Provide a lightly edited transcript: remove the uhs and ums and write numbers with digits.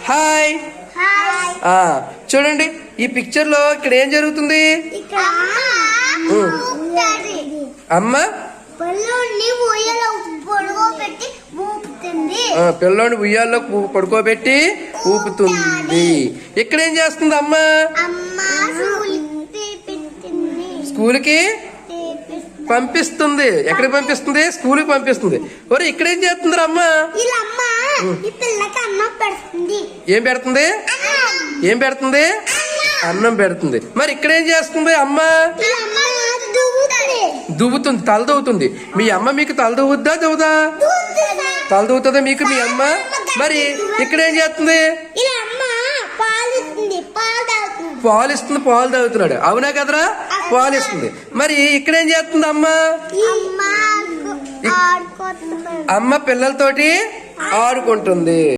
Hi. చూడండి ఈ picture లో ఇక్కడ ఏం జరుగుతుంది? అమ్మ పిల్లోని ఉయ్యాల్లో పడుకోబెట్టి ఊపుతుంది. ఇక్కడ ఏం చేస్తుంది అమ్మ? స్కూల్కి పంపిస్తుంది. ఎక్కడికి పంపిస్తుంది? స్కూల్కి పంపిస్తుంది. ఒరే ఇక్కడ ఏం చేస్తుంది అమ్మ? ఏం పెడుతుంది? ఏం పెడుతుంది? అన్నం పెడుతుంది. మరి ఇక్కడ ఏం చేస్తుంది అమ్మ? దువ్వుతుంది, తల దువ్వుతుంది. మీ అమ్మ మీకు తల దువ్వుద్దా? దువ్వుదా? తల దువ్వుతుందా మీకు మీ అమ్మ? మరి ఇక్కడ ఏం చేస్తుంది? పాలు ఇస్తుంది, పాలు తాగుతున్నాడు. అవునా కదరా? పాలు ఇస్తుంది. మరి ఇక్కడ ఏం చేస్తుంది అమ్మ? అమ్మ పిల్లలతోటి ఆడుకుంటుంది.